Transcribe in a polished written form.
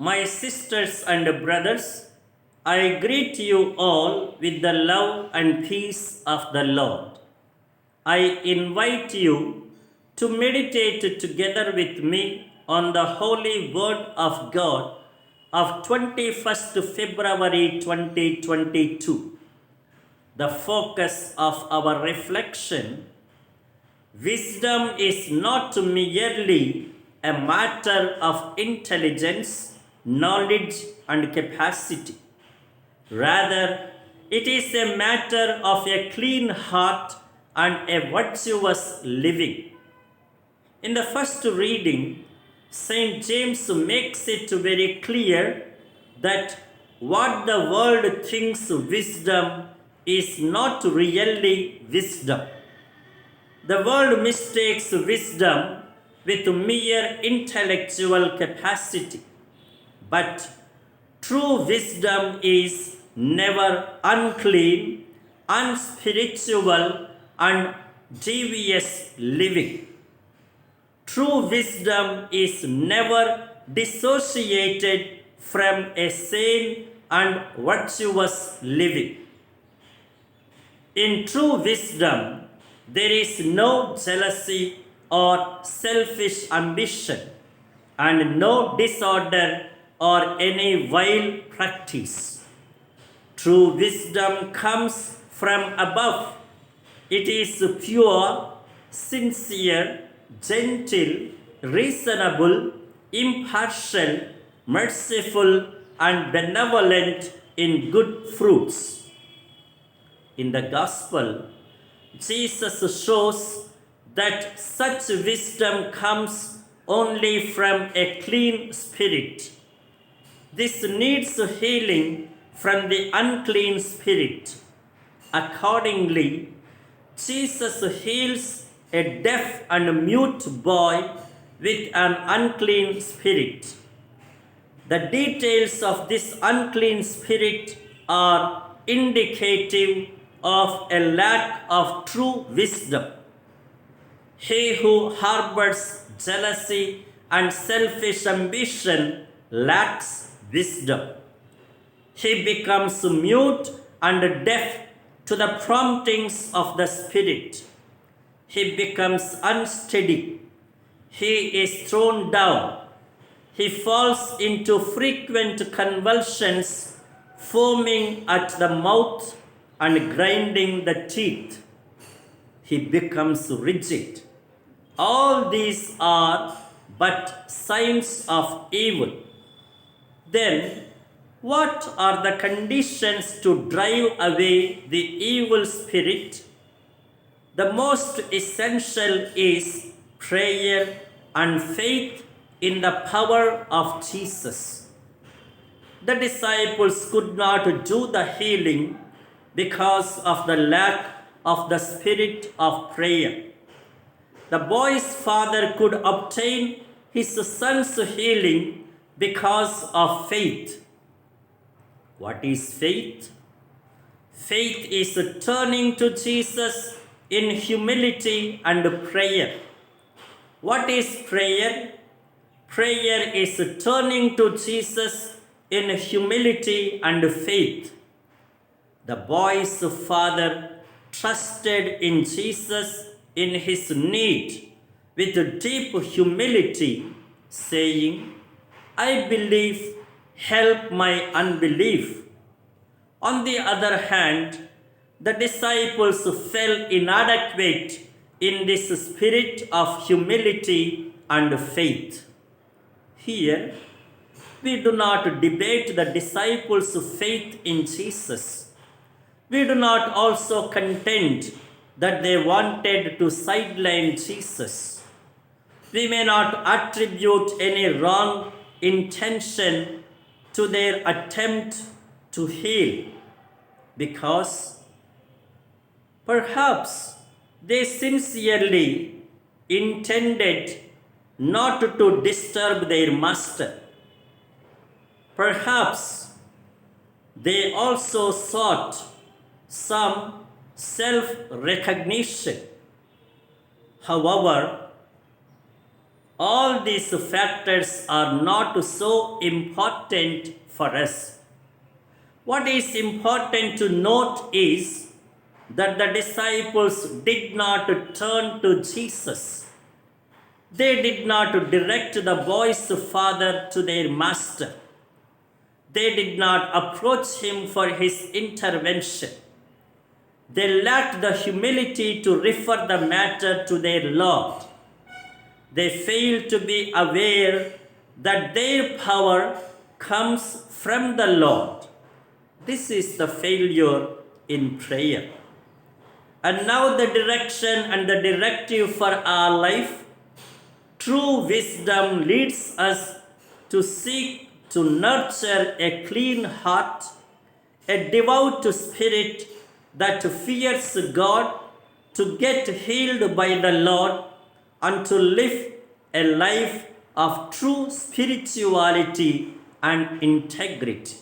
My sisters and brothers, I greet you all with the love and peace of the Lord. I invite you to meditate together with me on the Holy Word of God of 21st February 2022. The focus of our reflection: wisdom is not merely a matter of intelligence, knowledge, and capacity. Rather, it is a matter of a clean heart and a virtuous living. In the first reading, St. James makes it very clear that what the world thinks wisdom is not really wisdom. The world mistakes wisdom with mere intellectual capacity, but true wisdom is never unclean, unspiritual, and devious living. True wisdom is never dissociated from a sane and virtuous living. In true wisdom, there is no jealousy or selfish ambition, and no disorder or any vile practice. True wisdom comes from above. It is pure, sincere, gentle, reasonable, impartial, merciful, and benevolent in good fruits. In the Gospel, Jesus shows that such wisdom comes only from a clean spirit. This needs healing from the unclean spirit. Accordingly, Jesus heals a deaf and mute boy with an unclean spirit. The details of this unclean spirit are indicative of a lack of true wisdom. He who harbors jealousy and selfish ambition lacks wisdom. He becomes mute and deaf to the promptings of the Spirit. He becomes unsteady. He is thrown down. He falls into frequent convulsions, foaming at the mouth and grinding the teeth. He becomes rigid. All these are but signs of evil. Then, what are the conditions to drive away the evil spirit? The most essential is prayer and faith in the power of Jesus. The disciples could not do the healing because of the lack of the spirit of prayer. The boy's father could obtain his son's healing because of faith. What is faith? Faith is turning to Jesus in humility and prayer. What is prayer? Prayer is turning to Jesus in humility and faith. The boy's father trusted in Jesus in his need with deep humility, saying, "I believe, help my unbelief." On the other hand, the disciples fell inadequate in this spirit of humility and faith. Here, we do not debate the disciples' faith in Jesus. We do not also contend that they wanted to sideline Jesus. We may not attribute any wrong intention to their attempt to heal, because perhaps they sincerely intended not to disturb their master. Perhaps they also sought some self-recognition. However, All these factors are not so important for us. What is important to note is that the disciples did not turn to Jesus. They did not direct the boy's father to their master. They did not approach him for his intervention. They lacked the humility to refer the matter to their Lord. They failed to be aware that their power comes from the Lord. This is the failure in prayer. And now the direction and the directive for our life. True wisdom leads us to seek to nurture a clean heart, a devout spirit that fears God, to get healed by the Lord, and to live a life of true spirituality and integrity.